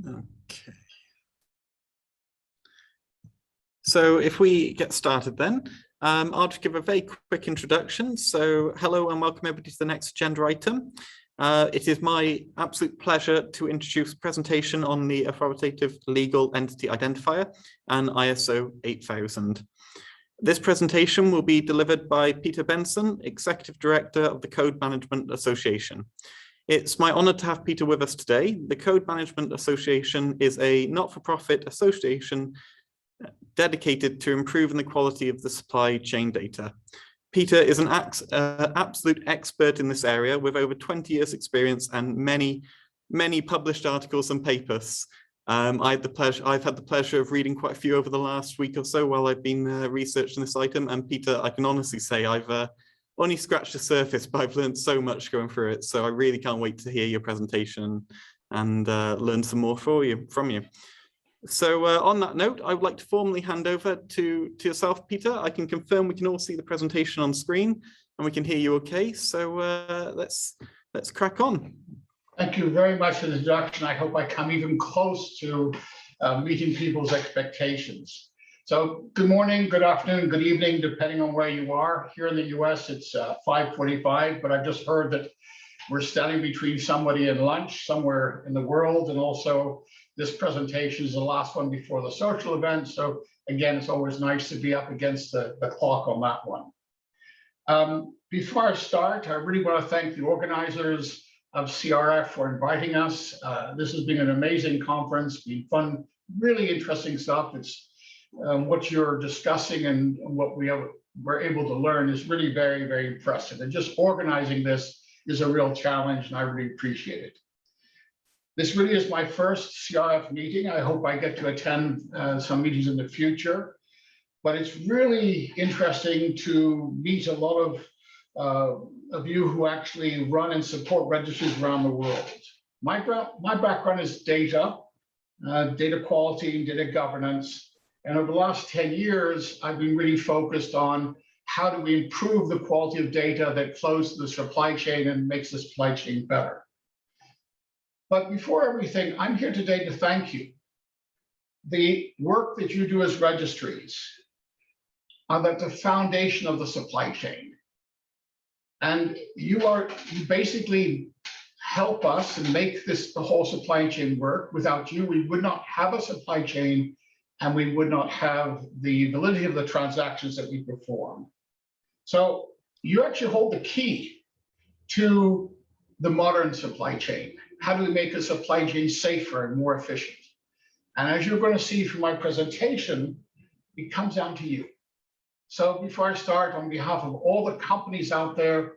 Okay. So if we get started then, I'll just give a very quick introduction. So hello and welcome everybody to the next agenda item. It is my absolute pleasure to introduce a presentation on the Authoritative Legal Entity Identifier and ISO 8000. This presentation will be delivered by Peter Benson, Executive Director of the Code Management Association. It's my honor to have Peter with us today. The Code Management Association is a not-for-profit association dedicated to improving the quality of the supply chain data. Peter is an absolute expert in this area with over 20 years experience and many published articles and papers. I've had the pleasure of reading quite a few over the last week or so while I've been researching this item. And Peter, I can honestly say I've only scratched the surface, but I've learned so much going through it. So I really can't wait to hear your presentation and learn some more from you. So on that note, I would like to formally hand over to yourself, Peter. I can confirm we can all see the presentation on screen and we can hear you okay. So let's crack on. Thank you very much for the introduction. I hope I come even close to meeting people's expectations. So good morning, good afternoon, good evening, depending on where you are. Here in the US, it's 5:45, but I've just heard that we're standing between somebody and lunch somewhere in the world, and also this presentation is the last one before the social event. So again, it's always nice to be up against the clock on that one. Before I start, I really want to thank the organizers of CRF for inviting us. This has been an amazing conference, been fun, really interesting stuff. It's what you're discussing and what we're able to learn is really very, very impressive. And just organizing this is a real challenge, and I really appreciate it. This really is my first CRF meeting. I hope I get to attend some meetings in the future, but it's really interesting to meet a lot of you who actually run and support registries around the world. My background is data quality, data governance, and over the last 10 years, I've been really focused on how do we improve the quality of data that flows through the supply chain and makes the supply chain better. But before everything, I'm here today to thank you. The work that you do as registries are at the foundation of the supply chain. And you basically help us and make the whole supply chain work. Without you, we would not have a supply chain, and we would not have the validity of the transactions that we perform. So you actually hold the key to the modern supply chain. How do we make a supply chain safer and more efficient? And as you're going to see from my presentation, it comes down to you. So before I start, on behalf of all the companies out there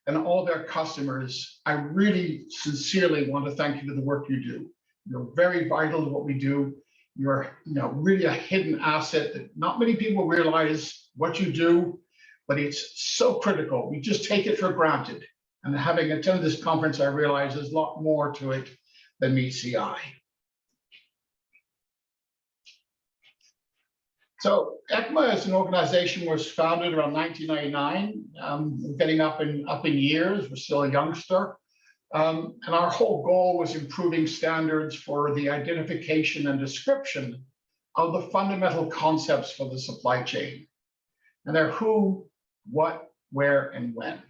and all their customers, I really sincerely want to thank you for the work you do. You're very vital to what we do. You're really a hidden asset that not many people realize what you do, but it's so critical. We just take it for granted. And having attended this conference, I realize there's a lot more to it than meets the eye. So ECMA as an organization was founded around 1999, getting up in years. We're still a youngster. And our whole goal was improving standards for the identification and description of the fundamental concepts for the supply chain. And they're who, what, where, and when.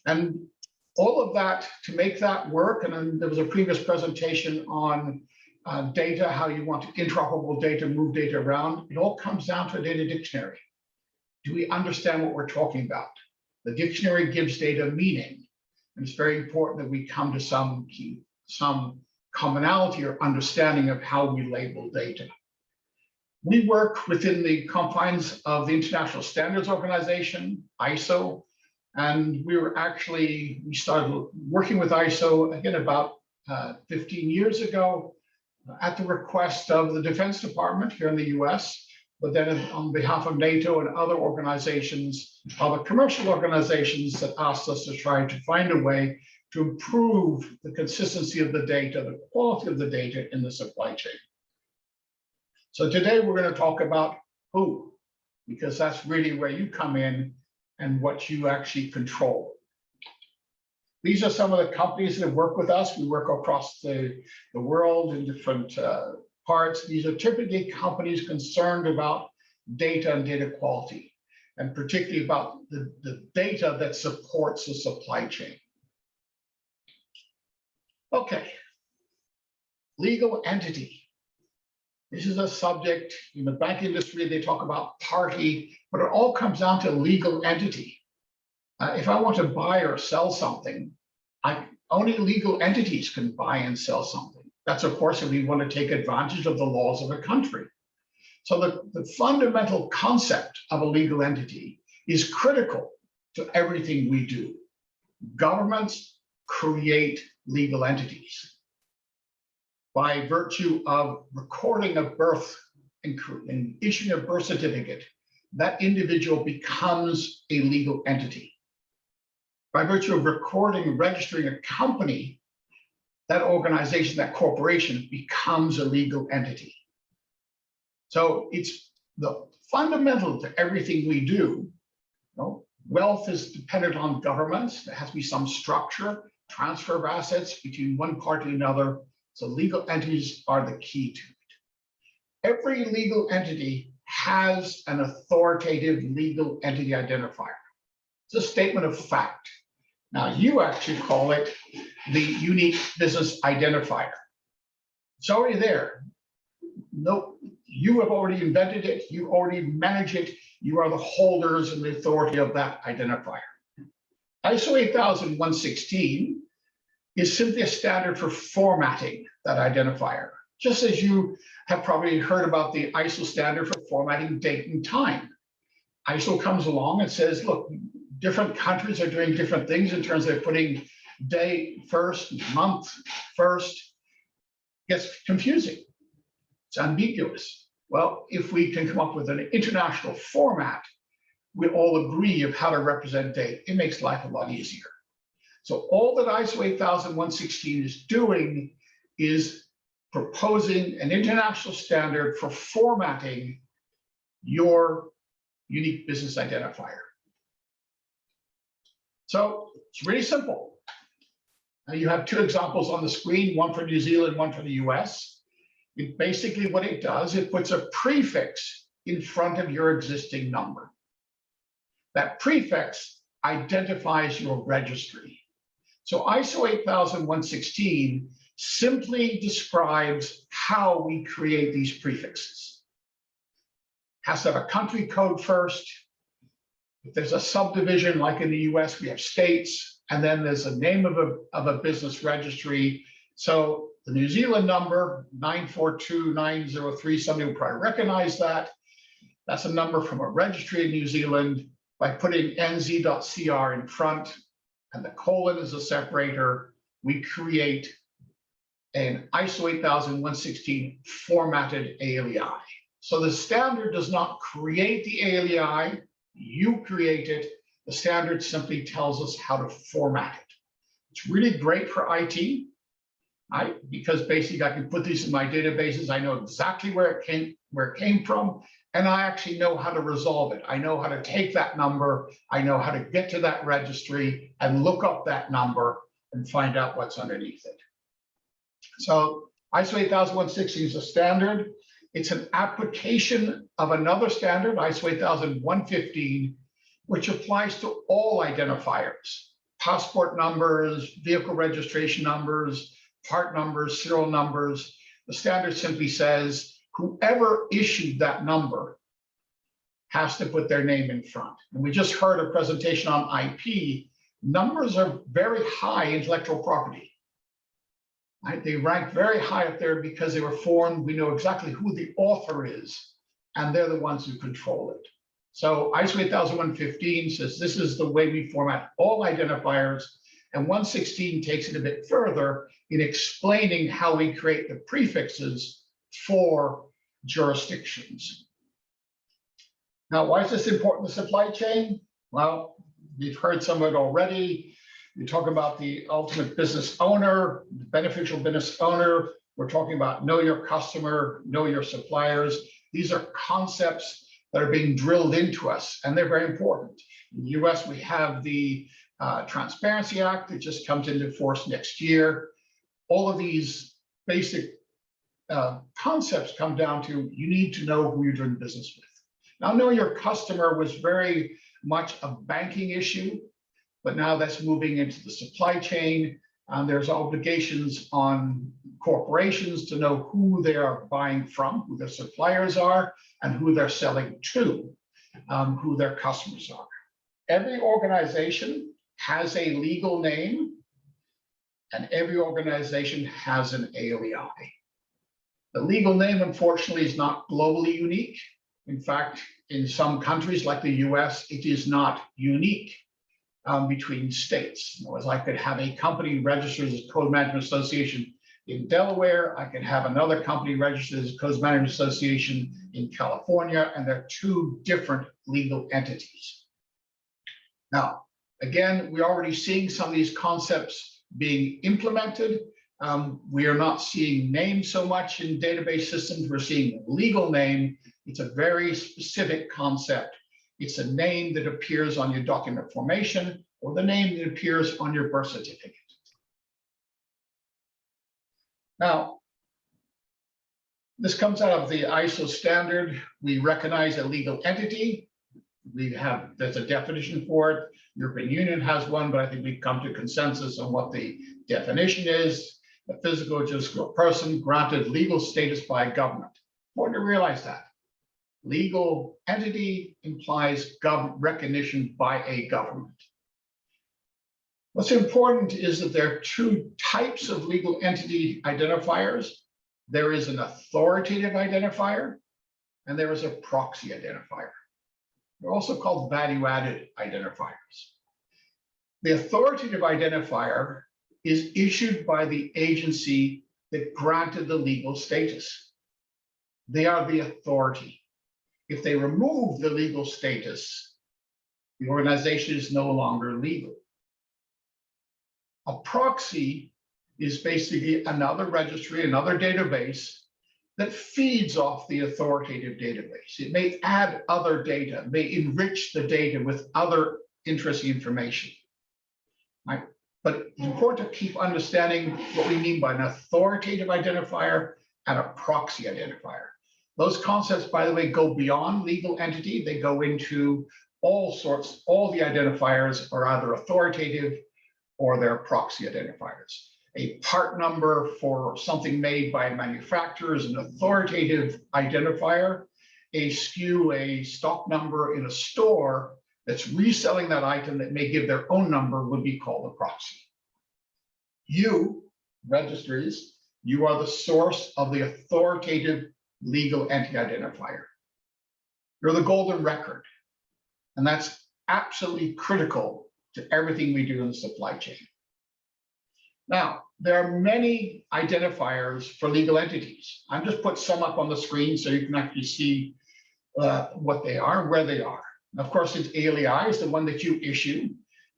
And all of that, to make that work, and then there was a previous presentation on data, how you want interoperable data, move data around. It all comes down to a data dictionary. Do we understand what we're talking about? The dictionary gives data meaning, and it's very important that we come to some commonality or understanding of how we label data. We work within the confines of the International Standards Organization, ISO, and we started working with ISO again about 15 years ago at the request of the Defense Department here in the US, but then on behalf of NATO and other organizations, other commercial organizations that asked us to try to find a way to improve the consistency of the data, the quality of the data in the supply chain. So today we're going to talk about who, because that's really where you come in and what you actually control. These are some of the companies that work with us. We work across the world in different parts. These are typically companies concerned about data and data quality, and particularly about the data that supports the supply chain. Okay, legal entity. This is a subject in the bank industry. They talk about party, but it all comes down to legal entity. If I want to buy or sell something, only legal entities can buy and sell something. That's, of course, if we want to take advantage of the laws of a country. So the fundamental concept of a legal entity is critical to everything we do. Governments create legal entities. By virtue of recording a birth and issuing a birth certificate, that individual becomes a legal entity. By virtue of recording and registering a company, that organization, that corporation becomes a legal entity. So it's the fundamental to everything we do. Wealth is dependent on governments. There has to be some structure, transfer of assets between one party and another. So legal entities are the key to it. Every legal entity has an authoritative legal entity identifier. It's a statement of fact. Now, you actually call it the unique business identifier. It's already there. No, you have already invented it. You already manage it. You are the holders and the authority of that identifier. ISO 800116 is simply a standard for formatting that identifier, just as you have probably heard about the ISO standard for formatting date and time. ISO comes along and says, look, different countries are doing different things in terms of putting day first, month first. It gets confusing. It's ambiguous. Well, if we can come up with an international format, we all agree of how to represent date. It makes life a lot easier. So all that ISO 800116 is doing is proposing an international standard for formatting your unique business identifier. So it's really simple. Now you have two examples on the screen, one for New Zealand, one for the US. Basically what it does, it puts a prefix in front of your existing number. That prefix identifies your registry. So ISO 800116 simply describes how we create these prefixes. Has to have a country code first. If there's a subdivision, like in the US, we have states, and then there's a name of a business registry. So the New Zealand number, 942903, somebody will probably recognize that. That's a number from a registry in New Zealand. By putting nz.cr in front, and the colon is a separator, we create an ISO 800116 formatted ALEI. So the standard does not create the ALEI, you create it. The standard simply tells us how to format it. It's really great for IT, because basically I can put these in my databases. I know exactly where it came from, and I actually know how to resolve it. I know how to take that number. I know how to get to that registry and look up that number and find out what's underneath it. So ISO 800116 is a standard. It's an application of another standard, ISO 800115, which applies to all identifiers: passport numbers, vehicle registration numbers, part numbers, serial numbers. The standard simply says whoever issued that number has to put their name in front. And we just heard a presentation on IP. Numbers are very high intellectual property. Right? They rank very high up there because they were formed. We know exactly who the author is, and they're the ones who control it. So ISO 800115 says this is the way we format all identifiers, and 116 takes it a bit further in explaining how we create the prefixes for jurisdictions. Now, why is this important in the supply chain? Well, we've heard some of it already. We talk about the ultimate business owner, the beneficial business owner. We're talking about know your customer, know your suppliers. These are concepts that are being drilled into us, and they're very important. In the US, we have the Transparency Act that just comes into force next year. All of these basic concepts come down to you need to know who you're doing business with. Now, know your customer was very much a banking issue, but now that's moving into the supply chain. There's obligations on corporations to know who they are buying from, who their suppliers are, and who they're selling to, who their customers are. Every organization has a legal name, and every organization has an ALEI. The legal name, unfortunately, is not globally unique. In fact, in some countries like the US, it is not unique between states. Whereas I could have a company registered as a Code Management Association in Delaware, I could have another company registered as a Code Management Association in California, and they're two different legal entities. Now, again, we're already seeing some of these concepts being implemented. We are not seeing names so much in database systems. We're seeing legal name. It's a very specific concept. It's a name that appears on your document formation or the name that appears on your birth certificate. Now, this comes out of the ISO standard. We recognize a legal entity. There's a definition for it. European Union has one, but I think we've come to consensus on what the definition is. A physical or jurisdictional person granted legal status by a government. Important to realize that. Legal entity implies recognition by a government. What's important is that there are two types of legal entity identifiers. There is an authoritative identifier, and there is a proxy identifier. They're also called value-added identifiers. The authoritative identifier is issued by the agency that granted the legal status. They are the authority. If they remove the legal status, the organization is no longer legal. A proxy is basically another registry, another database that feeds off the authoritative database. It may add other data, may enrich the data with other interesting information. Right? But it's important to keep understanding what we mean by an authoritative identifier and a proxy identifier. Those concepts, by the way, go beyond legal entity. They go into all the identifiers are either authoritative or they're proxy identifiers. A part number for something made by a manufacturer is an authoritative identifier. A SKU, a stock number in a store that's reselling that item that may give their own number would be called a proxy. You, registries, you are the source of the authoritative legal entity identifier. You're the golden record, and that's absolutely critical to everything we do in the supply chain. Now, there are many identifiers for legal entities. I've just put some up on the screen so you can actually see what they are, where they are. Of course, it's ALEI is the one that you issue.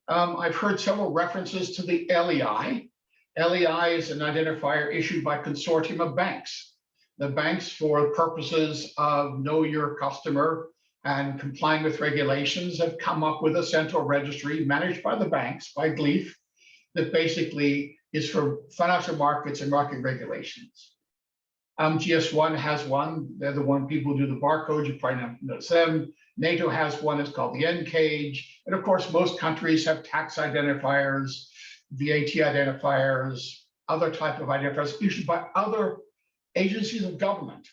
I've heard several references to the LEI. LEI is an identifier issued by a consortium of banks. The banks, for purposes of know your customer and complying with regulations, have come up with a central registry managed by the banks, by GLEAF, that basically is for financial markets and market regulations. GS1 has one. They're the one people who do the barcode. You probably know them. NATO has one. It's called the NCAGE. And of course, most countries have tax identifiers, VAT identifiers, other type of identifiers issued by other agencies of government.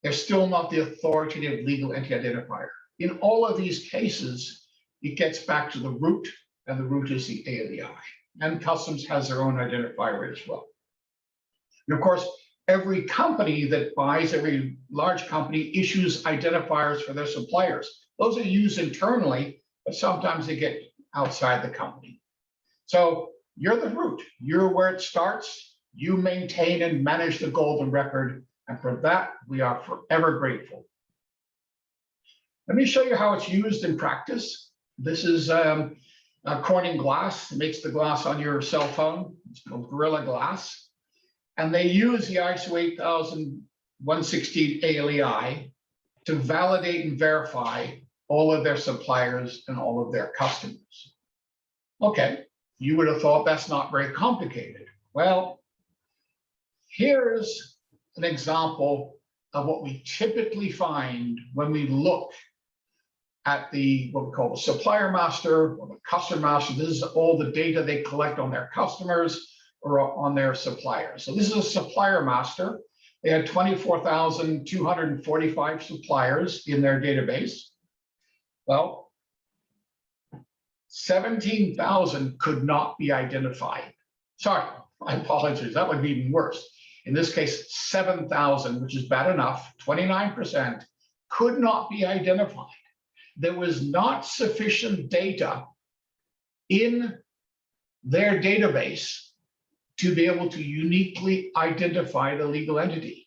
They're still not the authoritative legal entity identifier. In all of these cases, it gets back to the root, and the root is the ALEI. And Customs has their own identifier as well. And of course, every company that buys, every large company issues identifiers for their suppliers. Those are used internally, but sometimes they get outside the company. So you're the root. You're where it starts. You maintain and manage the golden record. And for that, we are forever grateful. Let me show you how it's used in practice. This is Corning glass. It makes the glass on your cell phone. It's called Gorilla Glass. And they use the ISO 8116 ALEI to validate and verify all of their suppliers and all of their customers. Okay, you would have thought that's not very complicated. Well, here's an example of what we typically find when we look at what we call the supplier master or the customer master. This is all the data they collect on their customers or on their suppliers. So this is a supplier master. They had 24,245 suppliers in their database. Well, 17,000 could not be identified. Sorry, I apologize. That would be even worse. In this case, 7,000, which is bad enough, 29%, could not be identified. There was not sufficient data in their database to be able to uniquely identify the legal entity.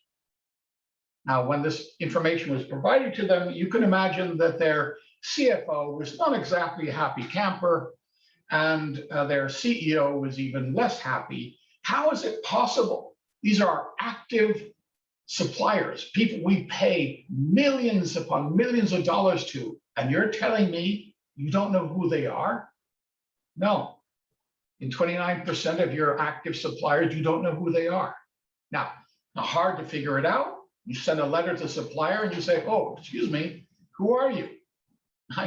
Now, when this information was provided to them, you can imagine that their CFO was not exactly a happy camper, and their CEO was even less happy. How is it possible? These are active suppliers, people we pay millions upon millions of dollars to, and you're telling me you don't know who they are? No. In 29% of your active suppliers, you don't know who they are. Now, not hard to figure it out. You send a letter to the supplier and you say, oh, excuse me, who are you?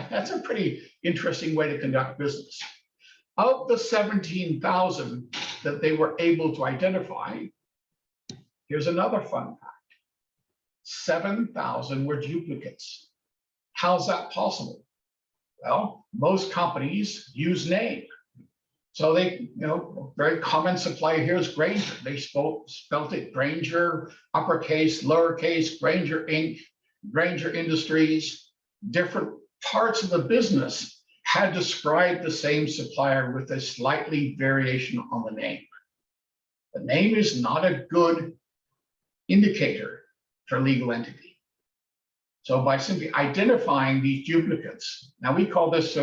That's a pretty interesting way to conduct business. Of the 17,000 that they were able to identify, here's another fun fact. 7,000 were duplicates. How's that possible? Well, most companies use name. So they, very common supplier here is Granger. They spelt it Granger, uppercase, lowercase, Granger Inc., Granger Industries. Different parts of the business had described the same supplier with a slightly variation on the name. The name is not a good indicator for legal entity. So by simply identifying these duplicates, now we call this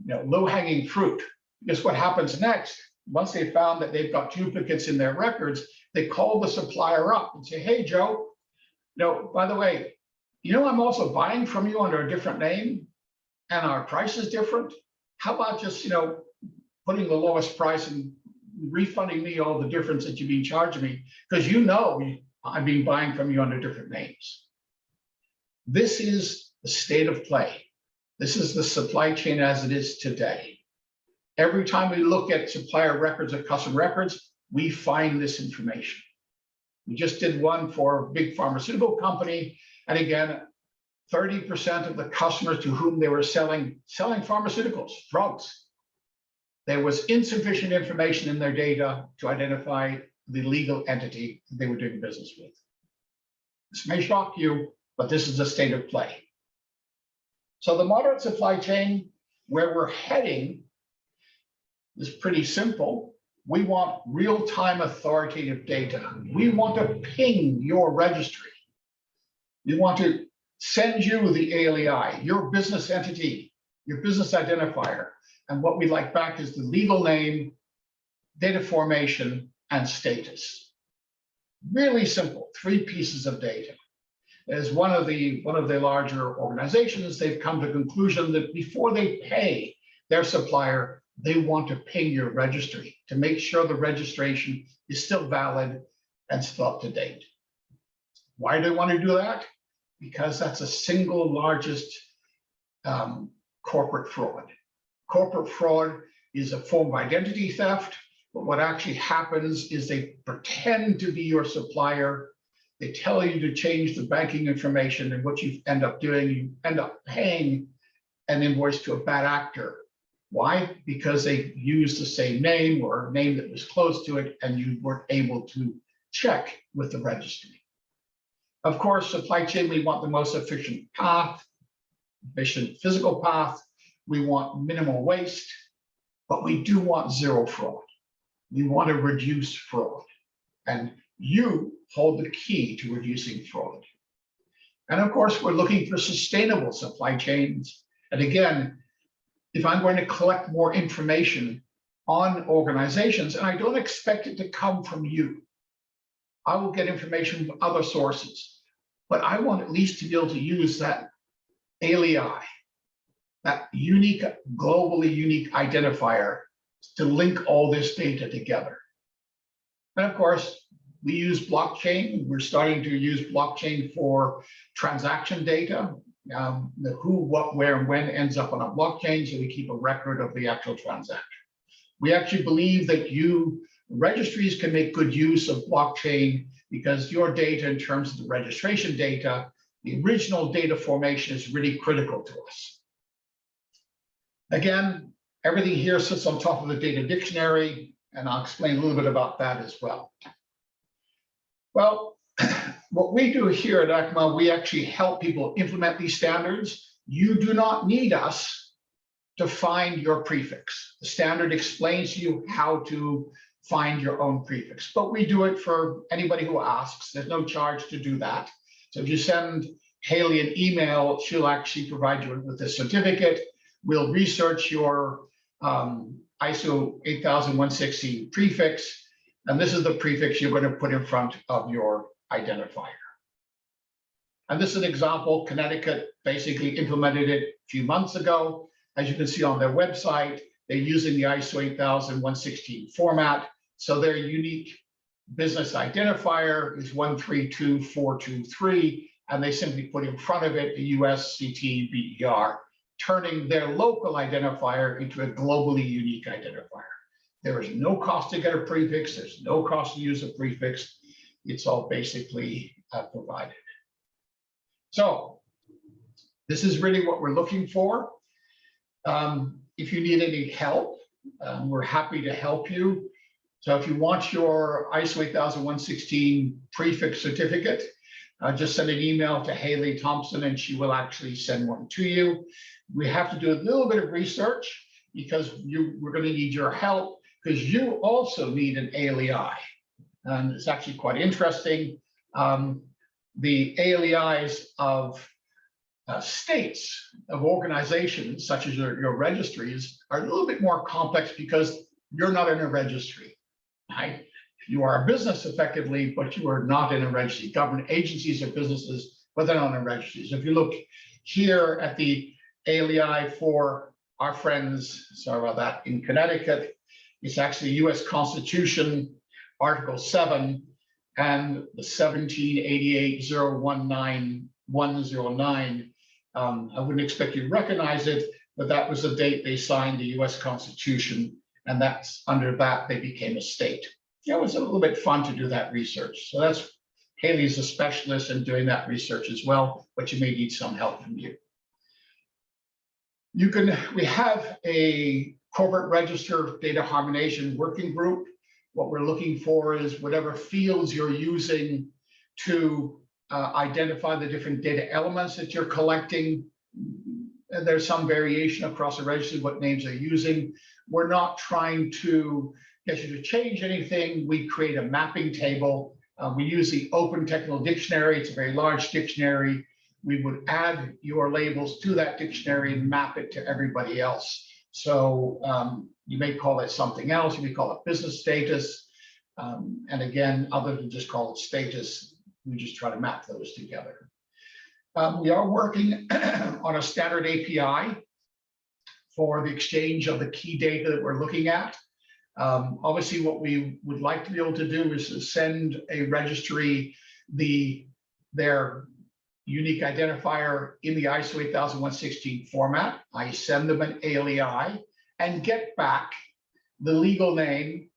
low-hanging fruit. Because what happens next, once they found that they've got duplicates in their records, they call the supplier up and say, hey, Joe, by the way, I'm also buying from you under a different name and our price is different. How about just, putting the lowest price and refunding me all the difference that you've been charging me? Because I've been buying from you under different names. This is the state of play. This is the supply chain as it is today. Every time we look at supplier records or customer records, we find this information. We just did one for a big pharmaceutical company. And again, 30% of the customers to whom they were selling pharmaceuticals, drugs. There was insufficient information in their data to identify the legal entity they were doing business with. This may shock you, but this is the state of play. So the modern supply chain, where we're heading, is pretty simple. We want real-time authoritative data. We want to ping your registry. We want to send you the ALEI, your business entity, your business identifier. And what we like back is the legal name, data formation, and status. Really simple, 3 pieces of data. As one of the larger organizations, they've come to the conclusion that before they pay their supplier, they want to ping your registry to make sure the registration is still valid and still up to date. Why do they want to do that? Because that's the single largest corporate fraud. Corporate fraud is a form of identity theft, but what actually happens is they pretend to be your supplier. They tell you to change the banking information, and what you end up doing, you end up paying an invoice to a bad actor. Why? Because they used the same name or a name that was close to it, and you weren't able to check with the registry. Of course, supply chain, we want the most efficient path, efficient physical path. We want minimal waste, but we do want zero fraud. We want to reduce fraud. And you hold the key to reducing fraud. And of course, we're looking for sustainable supply chains. And again, if I'm going to collect more information on organizations, and I don't expect it to come from you, I will get information from other sources, but I want at least to be able to use that ALEI, that unique, globally unique identifier to link all this data together. And of course, we use blockchain. We're starting to use blockchain for transaction data. The who, what, where, and when ends up on a blockchain, so we keep a record of the actual transaction. We actually believe that registries can make good use of blockchain because your data in terms of the registration data, the original data formation is really critical to us. Again, everything here sits on top of the data dictionary, and I'll explain a little bit about that as well. Well, what we do here at ACMA, we actually help people implement these standards. You do not need us to find your prefix. The standard explains to you how to find your own prefix, but we do it for anybody who asks. There's no charge to do that. So if you send Haley an email, she'll actually provide you with a certificate. We'll research your ISO 8116 prefix, and this is the prefix you're going to put in front of your identifier. And this is an example. Connecticut basically implemented it a few months ago. As you can see on their website, they're using the ISO 8116 format. So their unique business identifier is 132423, and they simply put in front of it the USCT-BER, turning their local identifier into a globally unique identifier. There is no cost to get a prefix. There's no cost to use a prefix. It's all basically provided. So this is really what we're looking for. If you need any help, we're happy to help you. So if you want your ISO 8116 prefix certificate, just send an email to Haley Thompson and she will actually send one to you. We have to do a little bit of research because we're going to need your help because you also need an ALEI. And it's actually quite interesting. The ALEIs of states, of organizations, such as your registries, are a little bit more complex because you're not in a registry, right? You are a business effectively, but you are not in a registry. Government agencies are businesses, but they're not in registries. If you look here at the ALEI for our friends, sorry about that, in Connecticut, it's actually US Constitution, Article 7, and the 1788-019-109. I wouldn't expect you to recognize it, but that was the date they signed the US Constitution, and that's under that they became a state. It was a little bit fun to do that research. So that's, Haley's a specialist in doing that research as well, but you may need some help from you. We have a corporate register data harmonization working group. What we're looking for is whatever fields you're using to identify the different data elements that you're collecting. And there's some variation across the registry, what names they're using. We're not trying to get you to change anything. We create a mapping table. We use the Open Technical Dictionary. It's a very large dictionary. We would add your labels to that dictionary and map it to everybody else. So you may call it something else. You may call it business status. And again, other than just call it status, we just try to map those together. We are working on a standard API for the exchange of the key data that we're looking at. Obviously, what we would like to be able to do is to send a registry their unique identifier in the ISO 8116 format. I send them an ALEI and get back the legal name,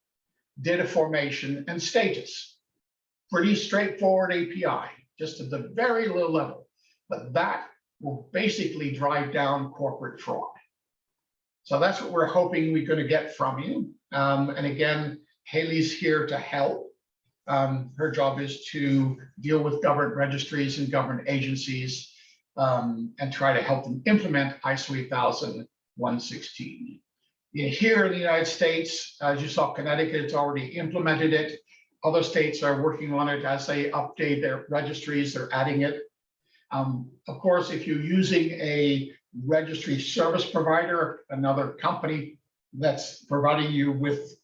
data formation, and status. Pretty straightforward API, just at the very low level. But that will basically drive down corporate fraud. So that's what we're hoping we're going to get from you. And again, Haley's here to help. Her job is to deal with government registries and government agencies and try to help them implement ISO 8116. Here in the United States, as you saw, Connecticut has already implemented it. Other states are working on it as they update their registries, they're adding it. Of course, if you're using a registry service provider, another company that's providing you with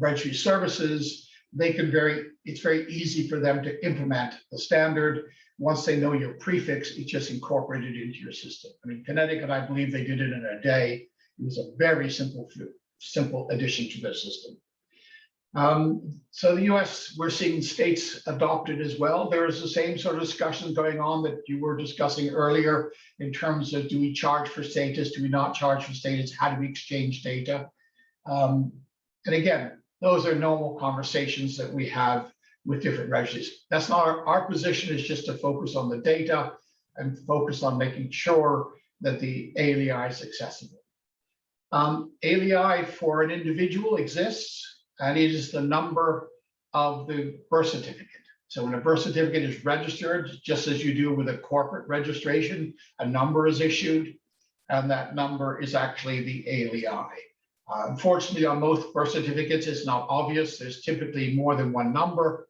registry services, it's very easy for them to implement the standard. Once they know your prefix, it's just incorporated into your system. I mean, Connecticut, I believe they did it in a day. It was a very simple addition to their system. So the US, we're seeing states adopted as well. There is the same sort of discussion going on that you were discussing earlier in terms of, do we charge for status? Do we not charge for status? How do we exchange data? And again, those are normal conversations that we have with different registries. That's not our position, is just to focus on the data and focus on making sure that the ALEI is accessible. ALEI for an individual exists, and it is the number of the birth certificate. So when a birth certificate is registered, just as you do with a corporate registration, a number is issued, and that number is actually the ALEI. Unfortunately, on most birth certificates, it's not obvious. There's typically more than one number.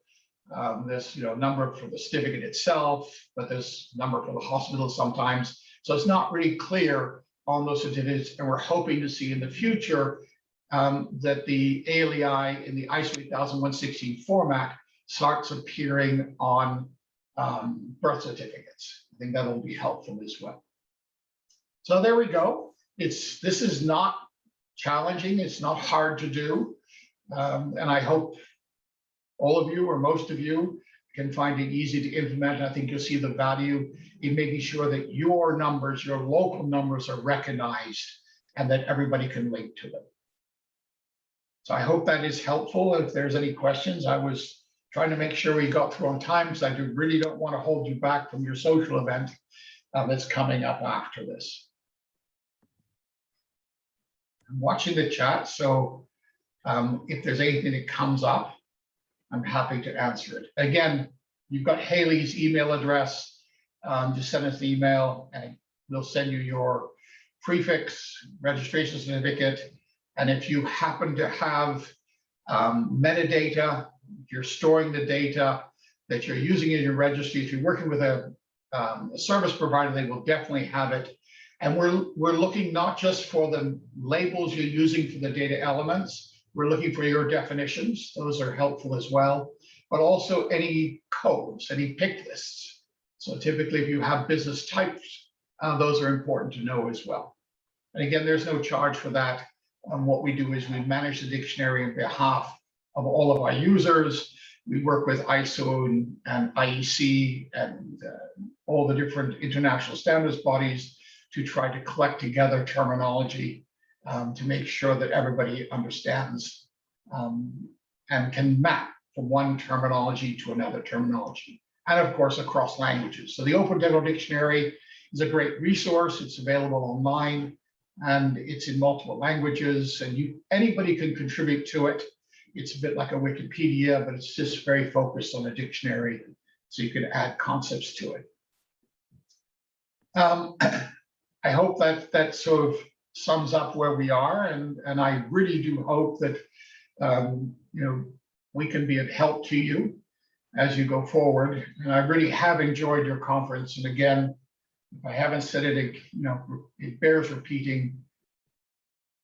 There's number for the certificate itself, but there's number for the hospital sometimes. So it's not really clear on those certificates, and we're hoping to see in the future that the ALEI in the ISO 800116 format starts appearing on birth certificates. I think that will be helpful as well. So there we go. This is not challenging. It's not hard to do. And I hope all of you or most of you can find it easy to implement. I think you'll see the value in making sure that your numbers, your local numbers, are recognized and that everybody can link to them. So I hope that is helpful. If there's any questions, I was trying to make sure we got through on time, because I really don't want to hold you back from your social event that's coming up after this. I'm watching the chat, so if there's anything that comes up, I'm happy to answer it. Again, you've got Haley's email address. Just send us an email and we'll send you your prefix registration certificate. And if you happen to have metadata, if you're storing the data that you're using in your registry, if you're working with a service provider, they will definitely have it. And we're looking not just for the labels you're using for the data elements, we're looking for your definitions. Those are helpful as well, but also any codes, any pick lists. So typically if you have business types, those are important to know as well. And again, there's no charge for that. What we do is we manage the dictionary on behalf of all of our users. We work with ISO and IEC and all the different international standards bodies to try to collect together terminology to make sure that everybody understands and can map from one terminology to another terminology. And of course, across languages. So the Open Dental Dictionary is a great resource. It's available online and it's in multiple languages, and anybody can contribute to it. It's a bit like a Wikipedia, but it's just very focused on a dictionary, so you can add concepts to it. I hope that sort of sums up where we are, and I really do hope that we can be of help to you as you go forward. And I really have enjoyed your conference. And again, if I haven't said it, it bears repeating.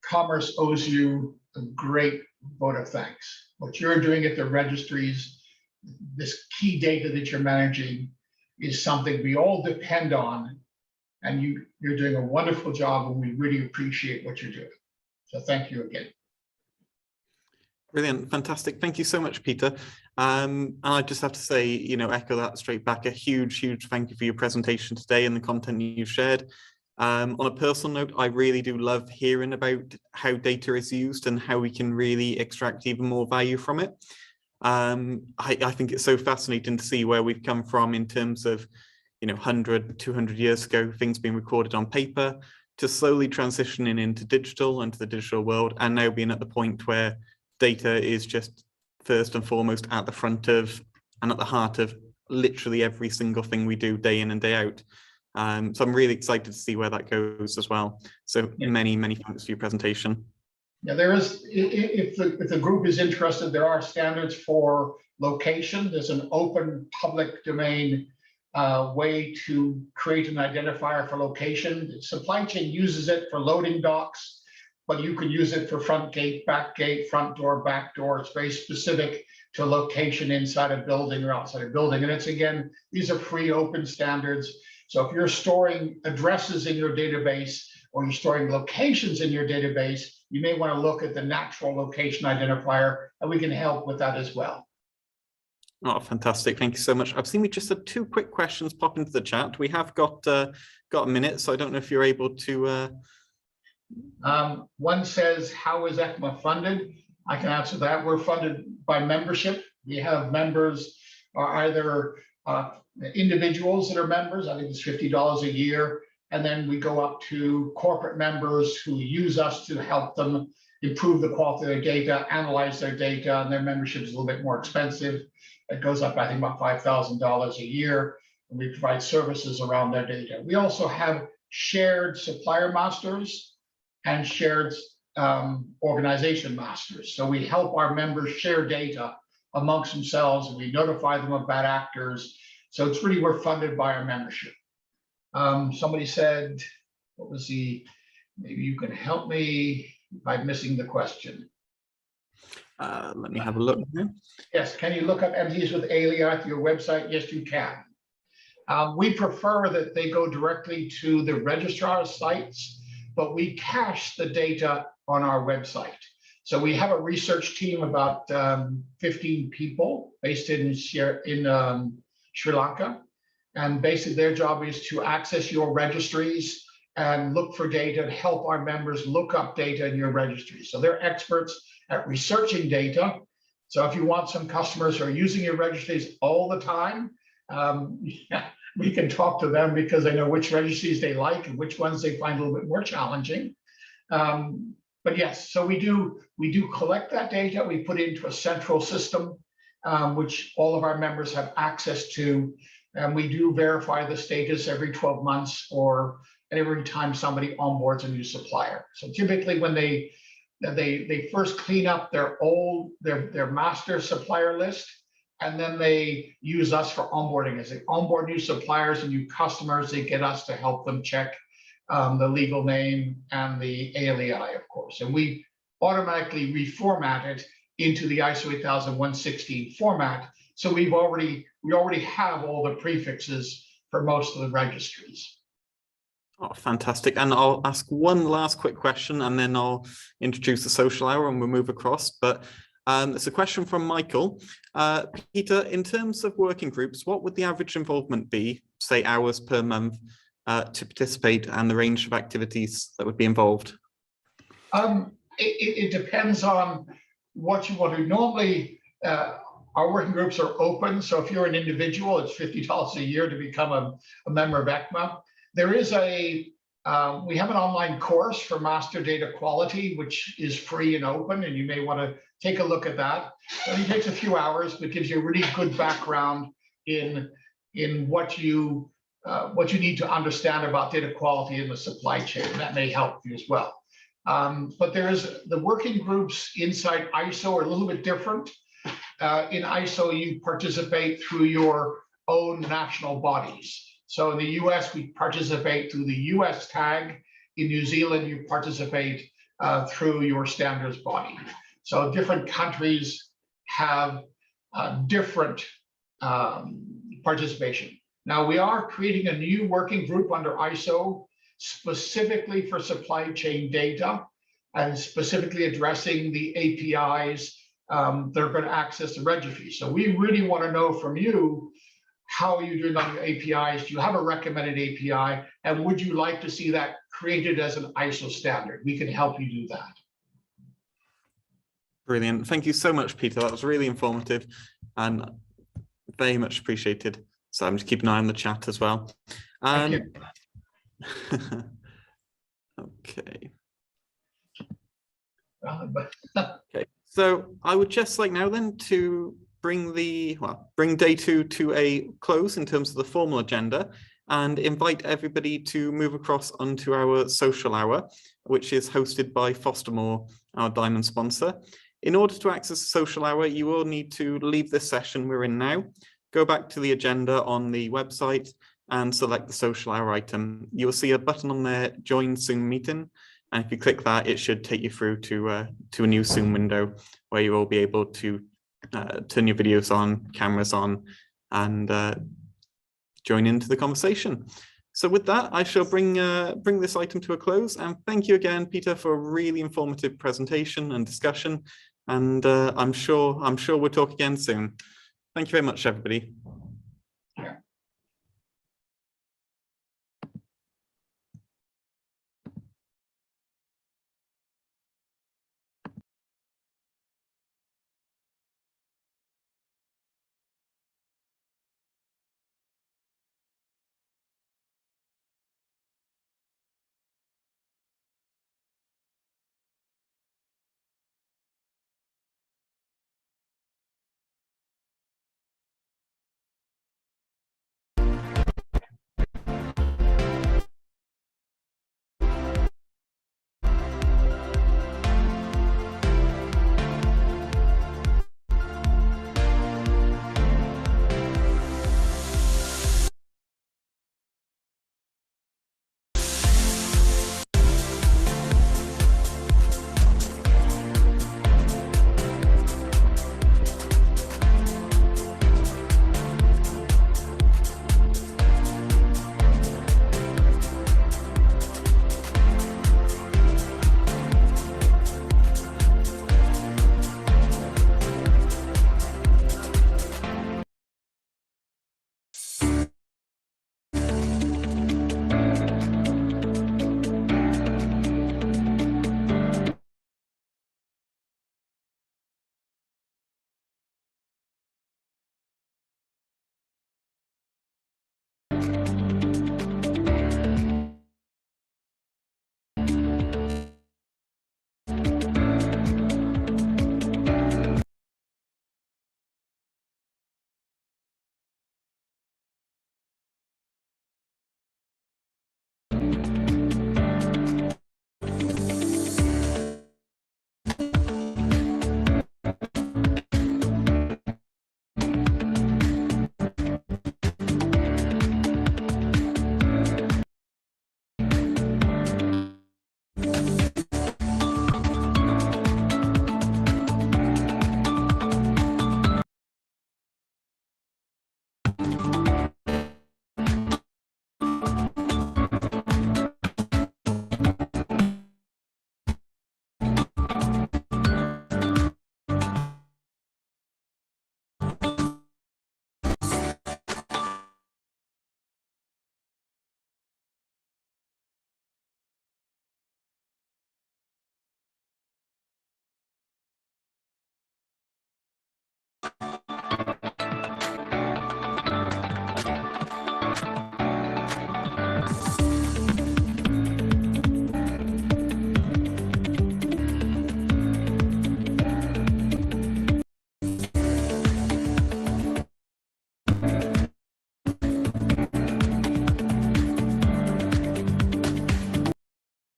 Commerce owes you a great vote of thanks. What you're doing at the registries, this key data that you're managing, is something we all depend on. And you're doing a wonderful job, and we really appreciate what you're doing. So thank you again. Brilliant, fantastic. Thank you so much, Peter. And I just have to say, echo that straight back. A huge, huge thank you for your presentation today and the content you've shared. On a personal note, I really do love hearing about how data is used and how we can really extract even more value from it. I think it's so fascinating to see where we've come from in terms of 100, 200 years ago, things being recorded on paper, to slowly transitioning into digital, into the digital world, and now being at the point where data is just first and foremost at the front of and at the heart of literally every single thing we do day in and day out. So I'm really excited to see where that goes as well. So many, many thanks for your presentation. Yeah, there is, if the group is interested, there are standards for location. There's an open public domain way to create an identifier for location. Supply chain uses it for loading docks. but you could use it for front gate, front door, back door. It's very specific to location inside a building or outside a building. And it's, again, these are free open standards. So if you're storing addresses in your database or you're storing locations in your database, you may want to look at the natural location identifier, and we can help with that as well. Oh, fantastic. Thank you so much. I've seen we just had 2 quick questions pop into the chat. We have got a minute, so I don't know if you're able to... One says, how is ECMA funded? I can answer that. We're funded by membership. We have members, either individuals that are members. I think it's $50 a year. And then we go up to corporate members who use us to help them improve the quality of their data, analyze their data, and their membership is a little bit more expensive. It goes up, I think, about $5,000 a year. And we provide services around their data. We also have shared supplier masters and shared organization masters. So we help our members share data amongst themselves, and we notify them of bad actors. So it's really, we're funded by our membership. Somebody said, what was maybe you can help me by missing the question. Let me have a look. Yes, can you look up entities with ALEI at your website? Yes, you can. We prefer that they go directly to the registrar's sites, but we cache the data on our website. So we have a research team, about 15 people based in Sri Lanka. And basically their job is to access your registries and look for data and help our members look up data in your registries. So they're experts at researching data. So if you want some customers who are using your registries all the time, we can talk to them because they know which registries they like and which ones they find a little bit more challenging. But yes, so we do collect that data. We put it into a central system, which all of our members have access to. And we do verify the status every 12 months or every time somebody onboards a new supplier. So typically when they first clean up their master supplier list, and then they use us for onboarding. As they onboard new suppliers and new customers, they get us to help them check the legal name and the ALEI, of course. And we automatically reformat it into the ISO 800116 format. So we already have all the prefixes for most of the registries. Oh, fantastic. And I'll ask one last quick question and then I'll introduce the social hour and we'll move across. But it's a question from Michael. Peter, in terms of working groups, what would the average involvement be, say hours per month, to participate and the range of activities that would be involved? It depends on what you want to do. Normally, our working groups are open. So if you're an individual, it's $50 a year to become a member of ECMA. There is we have an online course for master data quality, which is free and open, and you may want to take a look at that. It only takes a few hours, but gives you a really good background in what you need to understand about data quality in the supply chain. And that may help you as well. But the working groups inside ISO are a little bit different. In ISO, you participate through your own national bodies. So in the US, we participate through the US tag. In New Zealand, you participate through your standards body. So different countries have different participation. Now we are creating a new working group under ISO specifically for supply chain data and specifically addressing the APIs that are going to access the registry. So we really want to know from you, how are you doing on your APIs? Do you have a recommended API? And would you like to see that created as an ISO standard? We can help you do that. Brilliant. Thank you so much, Peter. That was really informative and very much appreciated. So I'm just keeping an eye on the chat as well. Thank you. Okay. Okay. So I would just like now then to bring day 2 to a close in terms of the formal agenda and invite everybody to move across onto our social hour, which is hosted by Fostermore, our diamond sponsor. In order to access the social hour, you will need to leave this session we're in now, go back to the agenda on the website and select the social hour item. You will see a button on there, join Zoom meeting. And if you click that, it should take you through to a new Zoom window where you will be able to turn your videos on, cameras on, and join into the conversation. So with that, I shall bring this item to a close. And thank you again, Peter, for a really informative presentation and discussion. And I'm sure we'll talk again soon. Thank you very much, everybody. Yeah.